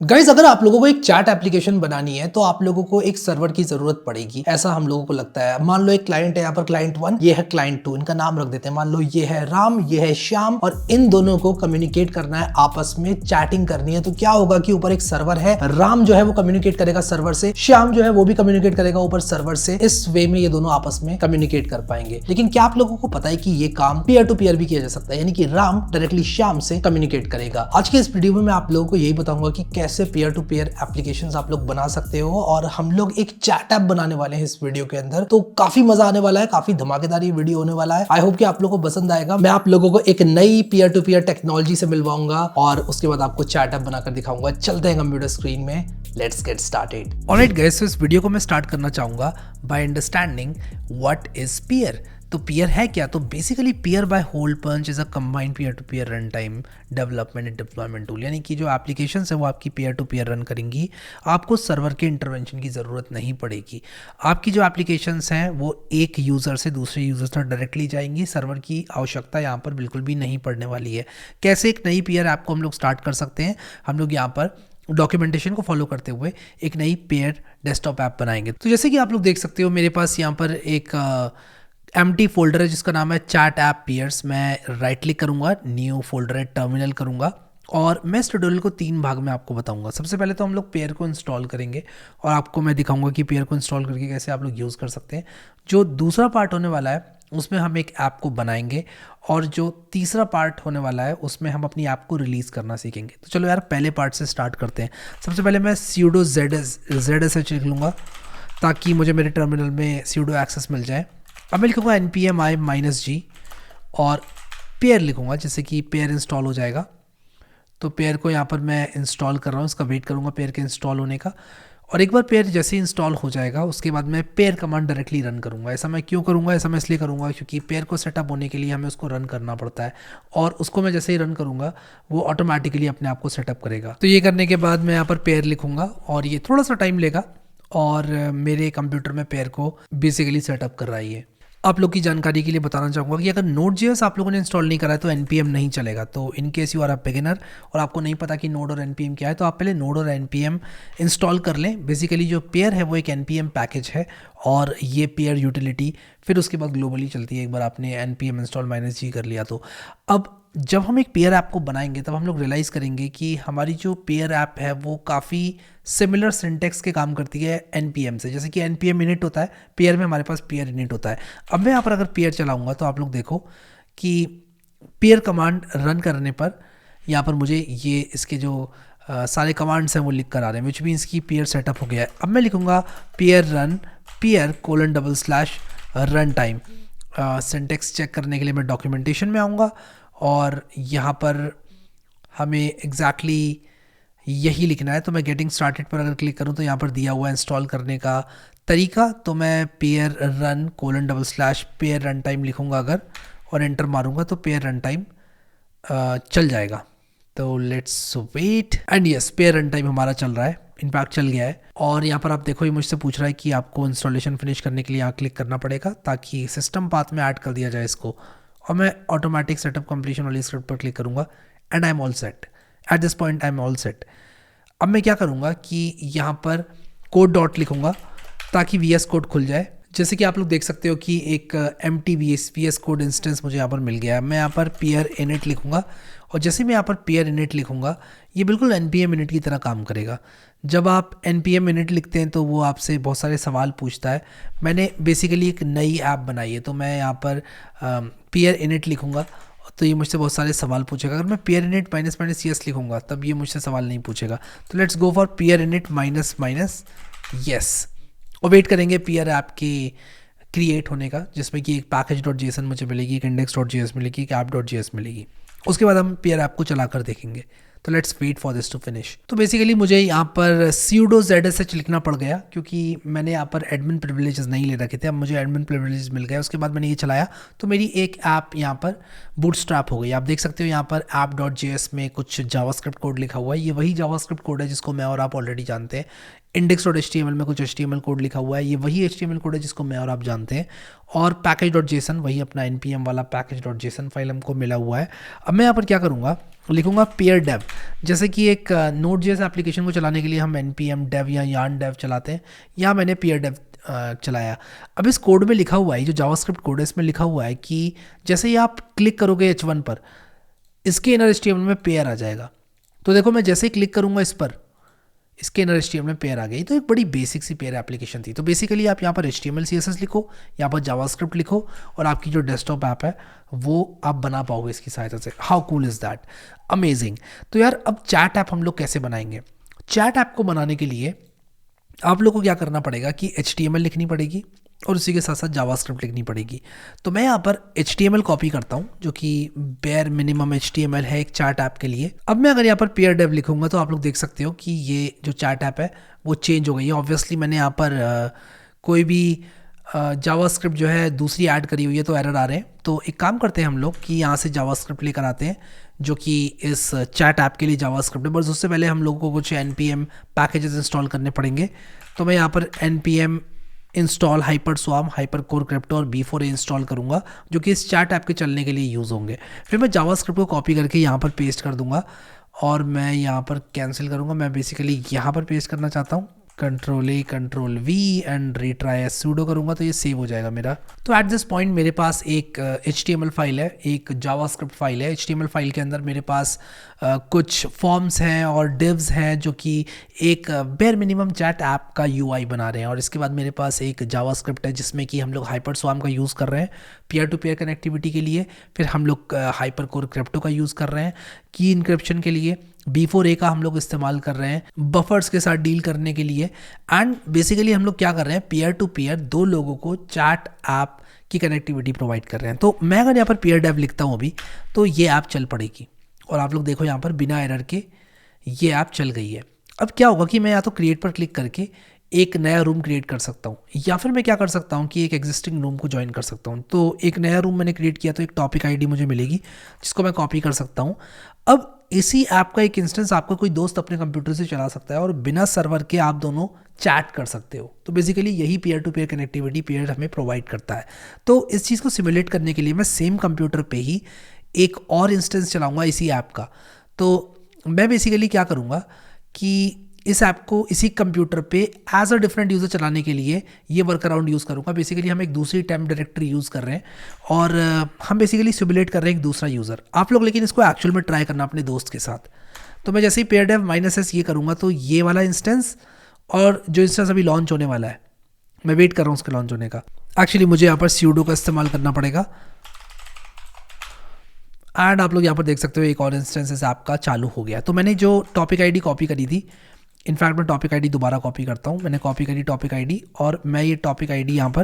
Guys अगर आप लोगों को एक चैट एप्लीकेशन बनानी है तो आप लोगों को एक सर्वर की जरूरत पड़ेगी, ऐसा हम लोगों को लगता है। मान लो एक क्लाइंट है, यहाँ पर क्लाइंट 1, ये है क्लाइंट 2, इनका नाम रख देते हैं। मान लो ये है राम, ये है श्याम, और इन दोनों को कम्युनिकेट करना है, आपस में चैटिंग करनी है। तो क्या होगा कि ऊपर एक सर्वर है, राम जो है वो कम्युनिकेट करेगा सर्वर से, श्याम जो है वो भी कम्युनिकेट करेगा ऊपर सर्वर से। इस वे में ये दोनों आपस में कम्युनिकेट कर पाएंगे। लेकिन क्या आप लोगों को पता है कि ये काम पीयर टू पीयर भी किया जा सकता है, यानी कि राम डायरेक्टली श्याम से कम्युनिकेट करेगा। आज के इस वीडियो में मैं आप लोगों को यही बताऊंगा कि कैसे पीयर टू पीयर एप्लीकेशंस आप लोग बना सकते हो, और हम लोग एक चैट ऐप बनाने वाले हैं इस वीडियो के अंदर। तो काफी मजा आने वाला है, काफी धमाकेदार ये वीडियो होने वाला है। आई होप कि आप लोगों को पसंद आएगा। मैं आप लोगों को एक नई पीयर टू पीयर टेक्नोलॉजी से मिलवाऊंगा और उसके बाद आपको चैट ऐप बनाकर दिखाऊंगा। चलते हैं कंप्यूटर स्क्रीन में, let's get started. Alright guys, इस वीडियो को मैं स्टार्ट करना चाहूंगा by understanding what is Pear. तो पीयर है क्या? तो basically Pear by Holepunch is a combined peer to peer runtime development and deployment tool, यानी कि जो एप्लीकेशन है वो आपकी पीयर टू पीयर रन करेंगी। आपको सर्वर के इंटरवेंशन की ज़रूरत नहीं पड़ेगी। आपकी जो एप्लीकेशंस हैं वो एक यूज़र से दूसरे यूज़र तक डायरेक्टली जाएंगी। सर्वर की आवश्यकता यहाँ पर बिल्कुल भी नहीं पड़ने वाली है। कैसे एक नई पीयर ऐप को हम लोग स्टार्ट कर सकते हैं? हम लोग यहाँ पर डॉक्यूमेंटेशन को फॉलो करते हुए एक नई पेयर डेस्कटॉप ऐप बनाएंगे। तो जैसे कि आप लोग देख सकते हो, मेरे पास यहाँ पर एक एम्प्टी फोल्डर है जिसका नाम है चैट ऐप पीयर्स। मैं राइट क्लिक करूंगा, न्यू फोल्डर है, टर्मिनल करूंगा, और मैं इस ट्यूटोरियल को 3 भाग में आपको बताऊंगा। सबसे पहले तो हम लोग पेयर को इंस्टॉल करेंगे और आपको मैं दिखाऊंगा कि पेयर को इंस्टॉल करके कैसे आप लोग यूज़ कर सकते हैं। जो दूसरा पार्ट होने वाला है उसमें हम एक ऐप को बनाएंगे, और जो तीसरा पार्ट होने वाला है उसमें हम अपनी ऐप को रिलीज़ करना सीखेंगे। तो चलो यार, पहले पार्ट से स्टार्ट करते हैं। सबसे पहले मैं sudo zsh लिख लूँगा ताकि मुझे मेरे टर्मिनल में sudo एक्सेस मिल जाए। अब मैं लिखूँगा npm i-g और पेयर लिखूँगा, जैसे कि पेयर इंस्टॉल हो जाएगा। तो पेयर को यहाँ पर मैं इंस्टॉल कर रहा हूँ, इसका वेट करूँगा पेयर के इंस्टॉल होने का। और एक बार पेयर जैसे ही इंस्टॉल हो जाएगा उसके बाद मैं पेयर कमांड डायरेक्टली रन करूँगा। ऐसा मैं क्यों करूँगा? ऐसा मैं इसलिए करूँगा क्योंकि पेयर को सेटअप होने के लिए हमें उसको रन करना पड़ता है, और उसको मैं जैसे ही रन करूँगा वो ऑटोमेटिकली अपने आप को सेटअप करेगा। तो ये करने के बाद मैं यहाँ पर पेयर लिखूँगा और ये थोड़ा सा टाइम लेगा, और मेरे कंप्यूटर में पेयर को बेसिकली सेटअप कर रहा है ये। आप लोग की जानकारी के लिए बताना चाहूँगा कि अगर Node.js आप लोगों ने इंस्टॉल नहीं करा है तो npm नहीं चलेगा। तो in case you are a beginner और आपको नहीं पता कि नोड और npm क्या है, तो आप पहले नोड और npm इंस्टॉल कर लें। बेसिकली जो पेयर है वो एक npm पैकेज है, और ये पेयर यूटिलिटी फिर उसके बाद ग्लोबली चलती है। एक बार आपने npm इंस्टॉल -g कर लिया तो अब जब हम एक पेयर ऐप को बनाएंगे तब हम लोग रियलाइज़ करेंगे कि हमारी जो पेयर ऐप है वो काफ़ी सिमिलर सिंटेक्स के काम करती है npm से। जैसे कि npm init होता है, पेयर में हमारे पास पेयर init होता है। अब मैं यहाँ पर अगर पेयर चलाऊंगा तो आप लोग देखो कि पेयर कमांड रन करने पर यहाँ पर मुझे ये इसके जो सारे कमांड्स हैं वो लिख कर आ रहे हैं, विच मीन्स की पेयर सेटअप हो गया है। अब मैं लिखूँगा Pear run Pear :/runtime. Syntax check करने के लिए मैं डॉक्यूमेंटेशन में आऊँगा, और यहाँ पर हमें एग्जैक्टली यही लिखना है। तो मैं गेटिंग स्टार्टेड पर अगर क्लिक करूँ तो यहाँ पर दिया हुआ है इंस्टॉल करने का तरीका। तो मैं pair run :/Pear run time लिखूँगा अगर, और एंटर मारूँगा तो पेयर रन टाइम चल जाएगा। तो let's wait, and yes, Pear runtime हमारा चल रहा है, इनफैक्ट चल गया है। और यहाँ पर आप देखो ये मुझसे पूछ रहा है कि आपको इंस्टॉलेशन फिनिश करने के लिए यहाँ क्लिक करना पड़ेगा ताकि सिस्टम पाथ में ऐड कर दिया जाए इसको, और मैं ऑटोमेटिक सेटअप कंप्लीशन वाली स्क्रिप्ट पर क्लिक करूँगा, and I am all set. At this point I am all set. अब मैं क्या करूँगा कि यहाँ पर कोड डॉट लिखूँगा ताकि VS कोड खुल जाए। जैसे कि आप लोग देख सकते हो कि एक empty VS कोड इंस्टेंस मुझे यहाँ पर मिल गया है। मैं यहाँ पर पेयर init लिखूँगा, और जैसे मैं यहाँ पर पेयर init लिखूँगा ये बिल्कुल npm init की तरह काम करेगा। जब आप npm init लिखते हैं तो वो आपसे बहुत सारे सवाल पूछता है। मैंने बेसिकली एक नई ऐप बनाई है, तो मैं यहाँ पर पेयर init लिखूँगा तो ये मुझसे बहुत सारे सवाल पूछेगा। अगर मैं पेयर init --- लिखूँगा तब ये मुझसे सवाल नहीं पूछेगा। तो let's go for pair init --- और वेट करेंगे पेयर ऐप के क्रिएट होने का, जिसमें कि एक package.json मुझे मिलेगी, एक index.js मिलेगी, एक app.js मिलेगी। उसके बाद हम पेयर ऐप को चला कर देखेंगे। तो let's wait for this to finish. तो बेसिकली मुझे यहाँ पर sudo zsh लिखना पड़ गया क्योंकि मैंने यहाँ पर एडमिन प्रिविलेजेस नहीं ले रखे थे। अब मुझे एडमिन प्रिविलेजेस मिल गए। उसके बाद मैंने ये चलाया तो मेरी एक ऐप यहाँ पर बूटस्ट्रैप हो गई। आप देख सकते हो यहाँ पर app.js में कुछ जावास्क्रिप्ट कोड लिखा हुआ है। ये वही जावास्क्रिप्ट कोड है जिसको मैं और आप ऑलरेडी जानते हैं। index.html में कुछ HTML कोड लिखा हुआ है, ये वही HTML कोड है जिसको मैं और आप जानते हैं। और package.json वही अपना npm वाला package.json फाइल हमको मिला हुआ है। अब मैं यहाँ पर क्या करूँगा लिखूंगा पेयर डेव। जैसे कि एक नोड जेएस एप्लीकेशन को चलाने के लिए हम npm dev या yarn dev चलाते हैं, यहाँ मैंने पेयर डेव चलाया। अब इस कोड में लिखा हुआ है, जो जावास्क्रिप्ट कोड है इसमें लिखा हुआ है कि जैसे ही आप क्लिक करोगे h1 पर, इसके इनर HTML में पेयर आ जाएगा। तो देखो मैं जैसे ही क्लिक करूंगा इस पर, इसके इनर HTML में पेयर आ गई। तो एक बड़ी बेसिक सी पेयर एप्लीकेशन थी। तो बेसिकली आप यहाँ पर HTML CSS लिखो, यहाँ पर जावास्क्रिप्ट लिखो, और आपकी जो डेस्कटॉप ऐप है वो आप बना पाओगे इसकी सहायता से। How cool is that, amazing. तो यार अब चैट ऐप हम लोग कैसे बनाएंगे? चैट ऐप को बनाने के लिए आप लोग को क्या करना पड़ेगा कि HTML लिखनी पड़ेगी और उसी के साथ साथ जावास्क्रिप्ट लिखनी पड़ेगी। तो मैं यहाँ पर HTML कॉपी करता हूँ, जो कि बेयर मिनिमम HTML है एक चैट ऐप के लिए। अब मैं अगर यहाँ पर पेयर डेव लिखूंगा तो आप लोग देख सकते हो कि ये जो चैट ऐप है वो चेंज हो गई है। ऑब्वियसली मैंने यहाँ पर कोई भी जावास्क्रिप्ट जो है दूसरी ऐड करी हुई है तो एरर आ रहे हैं। तो एक काम करते हैं हम लोग कि यहाँ से जावास्क्रिप्ट लेकर आते हैं, जो कि इस चैट ऐप के लिए जावास्क्रिप्ट है। बस उससे पहले हम लोगों को कुछ npm पैकेजेस इंस्टॉल करने पड़ेंगे। तो मैं यहाँ पर npm इंस्टॉल हाइपरस्वार्म, हाइपरकोर क्रिप्टो और B4A इंस्टॉल करूँगा, जो कि इस चैट ऐप के चलने के लिए यूज़ होंगे। फिर मैं जावास्क्रिप्ट को कॉपी करके यहाँ पर पेस्ट कर दूंगा और मैं यहाँ पर कैंसिल करूँगा। मैं बेसिकली यहाँ पर पेस्ट करना चाहता हूँ, Ctrl+A Ctrl+V and retry as pseudo करूँगा तो ये सेव हो जाएगा मेरा। तो एट दिस पॉइंट मेरे पास एक HTML फाइल है, एक जावास्क्रिप्ट फाइल है। HTML फाइल के अंदर मेरे पास कुछ फॉर्म्स हैं और डिव्स हैं, जो कि एक बेयर मिनिमम चैट ऐप का UI बना रहे हैं। और इसके बाद मेरे पास एक जावास्क्रिप्ट है जिसमें कि हम लोग हाइपरस्वार्म का यूज़ कर रहे हैं पीयर टू पीयर कनेक्टिविटी के लिए। फिर हम लोग हाइपरकोर क्रिप्टो का यूज़ कर रहे हैं की इनक्रिप्शन के लिए। B4A का हम लोग इस्तेमाल कर रहे हैं बफर्स के साथ डील करने के लिए। एंड बेसिकली हम लोग क्या कर रहे हैं, पीयर टू पीयर दो लोगों को चैट ऐप की कनेक्टिविटी प्रोवाइड कर रहे हैं। तो मैं अगर यहाँ पर पेयर डेव लिखता हूँ अभी, तो ये ऐप चल पड़ेगी। और आप लोग देखो यहाँ पर बिना एरर के ये ऐप चल गई है। अब क्या होगा कि मैं या तो क्रिएट पर क्लिक करके एक नया रूम क्रिएट कर सकता हूँ, या फिर मैं क्या कर सकता हूँ कि एक एग्जिस्टिंग रूम को ज्वाइन कर सकता हूँ। तो एक नया रूम मैंने क्रिएट किया तो एक टॉपिक आईडी मुझे मिलेगी जिसको मैं कॉपी कर सकता हूँ। अब इसी ऐप का एक इंस्टेंस आपका कोई दोस्त अपने कंप्यूटर से चला सकता है और बिना सर्वर के आप दोनों चैट कर सकते हो। तो बेसिकली यही peer to peer connectivity Pear हमें प्रोवाइड करता है। तो इस चीज़ को सिमुलेट करने के लिए मैं सेम कंप्यूटर पे ही एक और इंस्टेंस चलाऊंगा इसी ऐप का। तो मैं बेसिकली क्या करूँगा कि इस ऐप को इसी कंप्यूटर पे एज अ डिफरेंट यूज़र चलाने के लिए ये वर्क अराउंड यूज़ करूँगा। बेसिकली हम एक दूसरी टेम्प डायरेक्टरी यूज़ कर रहे हैं और हम बेसिकली सिमुलेट कर रहे हैं एक दूसरा यूज़र। आप लोग लेकिन इसको एक्चुअल में ट्राई करना अपने दोस्त के साथ। तो मैं जैसे ही पेयर डेव -s ये करूँगा तो ये वाला इंस्टेंस और जो इंस्टेंस अभी लॉन्च होने वाला है, मैं वेट कर रहा हूँ उसके लॉन्च होने का। एक्चुअली मुझे यहाँ पर सूडो का इस्तेमाल करना पड़ेगा। एंड आप लोग यहाँ पर देख सकते हो एक और इंस्टेंस इस ऐप का चालू हो गया। तो मैंने जो टॉपिक आईडी कॉपी करी थी, इनफैक्ट मैं टॉपिक आईडी दोबारा कॉपी करता हूँ। मैंने कॉपी करी टॉपिक आईडी और मैं ये टॉपिक आईडी यहाँ पर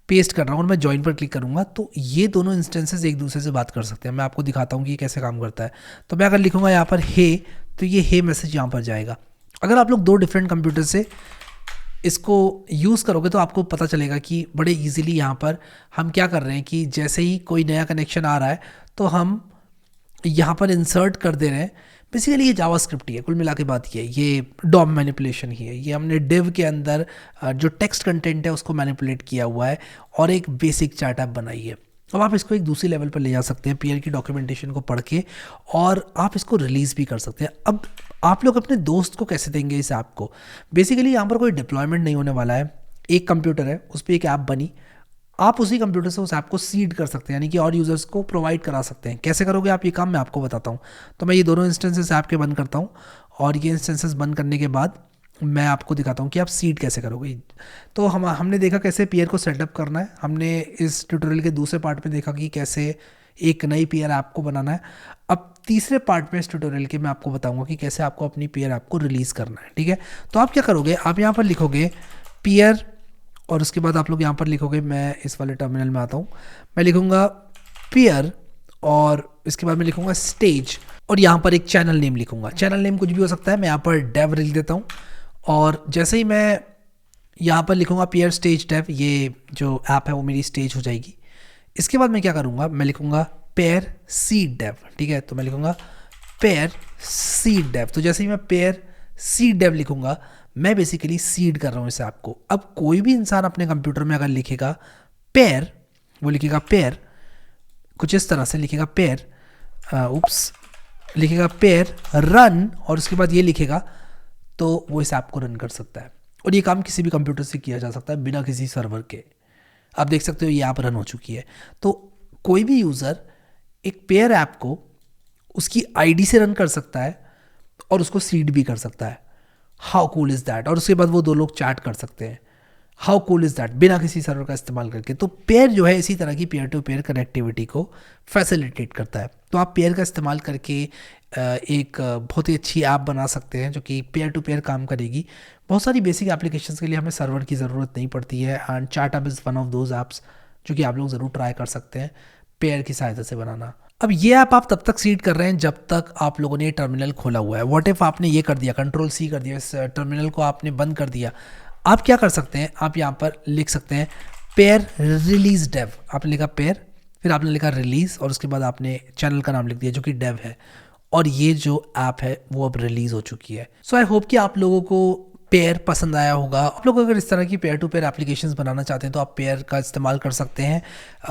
पेस्ट कर रहा हूँ और मैं ज्वाइन पर क्लिक करूँगा तो ये दोनों इंस्टेंसेस एक दूसरे से बात कर सकते हैं। मैं आपको दिखाता हूँ कि ये कैसे काम करता है। तो मैं अगर लिखूँगा यहाँ पर हे, तो ये हे मैसेज यहाँ पर जाएगा। अगर आप लोग दो डिफरेंट कंप्यूटर से इसको यूज़ करोगे तो आपको पता चलेगा कि बड़े ईजिली यहाँ पर हम क्या कर रहे हैं कि जैसे ही कोई नया कनेक्शन आ रहा है तो हम यहाँ पर इंसर्ट कर दे रहे हैं। बेसिकली ये जावास्क्रिप्ट ही है, कुल मिला के बात ये डॉम मैनिपुलेशन ही है। ये हमने डिव के अंदर जो टेक्स्ट कंटेंट है उसको मैनिपुलेट किया हुआ है और एक बेसिक चैट ऐप बनाई है। अब आप इसको एक दूसरी लेवल पर ले जा सकते हैं पीयर की डॉक्यूमेंटेशन को पढ़ के, और आप इसको रिलीज़ भी कर सकते हैं। अब आप लोग अपने दोस्त को कैसे देंगे इस ऐप को? बेसिकली यहाँ पर कोई डिप्लॉयमेंट नहीं होने वाला है। एक कंप्यूटर है, उस पर एक ऐप बनी, आप उसी कंप्यूटर से उस ऐप को सीड कर सकते हैं, यानी कि और यूज़र्स को प्रोवाइड करा सकते हैं। कैसे करोगे आप ये काम, मैं आपको बताता हूँ। तो मैं ये दोनों इंस्टेंसेस ऐप के बंद करता हूँ और ये इंस्टेंसेस बंद करने के बाद मैं आपको दिखाता हूँ कि आप सीड कैसे करोगे। तो हमने देखा कैसे पीयर को सेटअप करना है। हमने इस ट्यूटोरियल के दूसरे पार्ट में देखा कि कैसे एक नई पीयर ऐप को बनाना है। अब तीसरे पार्ट में इस ट्यूटोरियल के मैं आपको बताऊँगा कि कैसे आपको अपनी पीयर ऐप को रिलीज़ करना है। ठीक है, तो आप क्या करोगे, आप यहाँ पर लिखोगे पीयर और उसके बाद आप लोग यहाँ पर लिखोगे, मैं इस वाले टर्मिनल में आता हूँ, मैं लिखूँगा पीयर और इसके बाद मैं लिखूँगा स्टेज और यहाँ पर एक चैनल नेम लिखूँगा। चैनल नेम कुछ भी हो सकता है, मैं यहाँ पर डेव लिख देता हूँ। और जैसे ही मैं यहाँ पर लिखूँगा पीयर स्टेज डेव, ये जो ऐप है वो मेरी स्टेज हो जाएगी। इसके बाद मैं क्या करूँगा, मैं लिखूँगा पेयर सीड डेव। ठीक है, तो मैं लिखूँगा पेयर सीड डेव। तो जैसे ही मैं पेयर सीड डेव लिखूँगा, मैं बेसिकली सीड कर रहा हूँ इस ऐप को। अब कोई भी इंसान अपने कंप्यूटर में अगर लिखेगा पेयर, वो लिखेगा पेयर कुछ इस तरह से लिखेगा पेयर लिखेगा पेयर रन और उसके बाद ये लिखेगा, तो वो इस ऐप को रन कर सकता है। और ये काम किसी भी कंप्यूटर से किया जा सकता है बिना किसी सर्वर के। आप देख सकते हो ये ऐप रन हो चुकी है। तो कोई भी यूज़र एक पेयर ऐप को उसकी आईडी से रन कर सकता है और उसको सीड भी कर सकता है। How cool is that. और उसके बाद वो दो लोग चैट कर सकते हैं। हाउ कूल इज़ दैट, बिना किसी सर्वर का इस्तेमाल करके। तो पेयर जो है इसी तरह की पेयर टू पेयर कनेक्टिविटी को फैसिलिटेट करता है। तो आप पेयर का इस्तेमाल करके एक बहुत ही अच्छी ऐप बना सकते हैं जो कि पेयर टू पेयर काम करेगी। बहुत सारी बेसिक एप्लीकेशंस के लिए हमें सर्वर की ज़रूरत नहीं पड़ती है, and chat app is one of those apps जो कि आप लोग ज़रूर ट्राई कर सकते हैं पेयर की सहायता से बनाना। अब ये ऐप आप तब तक सीड कर रहे हैं जब तक आप लोगों ने टर्मिनल खोला हुआ है। व्हाट इफ आपने ये कर दिया, कंट्रोल सी कर दिया, इस टर्मिनल को आपने बंद कर दिया, आप क्या कर सकते हैं, आप यहाँ पर लिख सकते हैं पेयर रिलीज डेव। आपने लिखा पेयर, फिर आपने लिखा रिलीज और उसके बाद आपने चैनल का नाम लिख दिया जो कि डेव है, और ये जो ऐप है वो अब रिलीज हो चुकी है। सो आई होप कि आप लोगों को पेयर पसंद आया होगा। आप लोग अगर इस तरह की पेयर टू पेयर एप्लीकेशंस बनाना चाहते हैं तो आप पेयर का इस्तेमाल कर सकते हैं।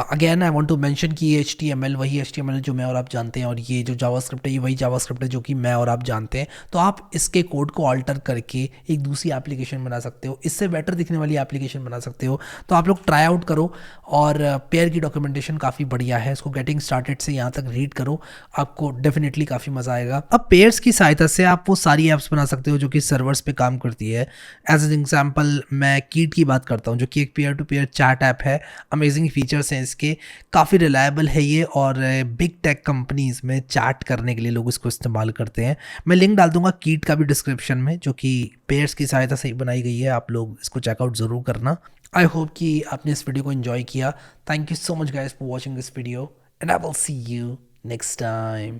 Again I want to mention कि ये HTML वही HTML जो मैं और आप जानते हैं, और ये जो जावास्क्रिप्ट है ये वही जावास्क्रिप्ट है जो कि मैं और आप जानते हैं। तो आप इसके कोड को ऑल्टर करके एक दूसरी एप्लीकेशन बना सकते हो, इससे बेटर दिखने वाली एप्लीकेशन बना सकते हो। तो आप लोग ट्राई आउट करो, और पेयर की डॉक्यूमेंटेशन काफ़ी बढ़िया है, इसको गेटिंग स्टार्टेड से यहाँ तक रीड करो, आपको डेफिनेटली काफ़ी मज़ा आएगा। अब पेयर्स की सहायता से आप वो सारी ऐप्स बना सकते हो जो कि सर्वर्स पे काम करती है। एज एन एग्जाम्पल मैं कीट की बात करता हूँ जो कि एक peer to peer chat app है। अमेजिंग फीचर्स हैं इसके, काफ़ी रिलायबल है ये, और बिग टेक कंपनीज में चैट करने के लिए लोग इसको इस्तेमाल करते हैं। मैं लिंक डाल दूंगा कीट का भी डिस्क्रिप्शन में, जो कि पेयर्स की सहायता से ही बनाई गई है। आप लोग इसको चेकआउट ज़रूर करना। आई होप कि आपने इस वीडियो को एंजॉय किया। Thank you so much guys for watching this video, and I will see you next time.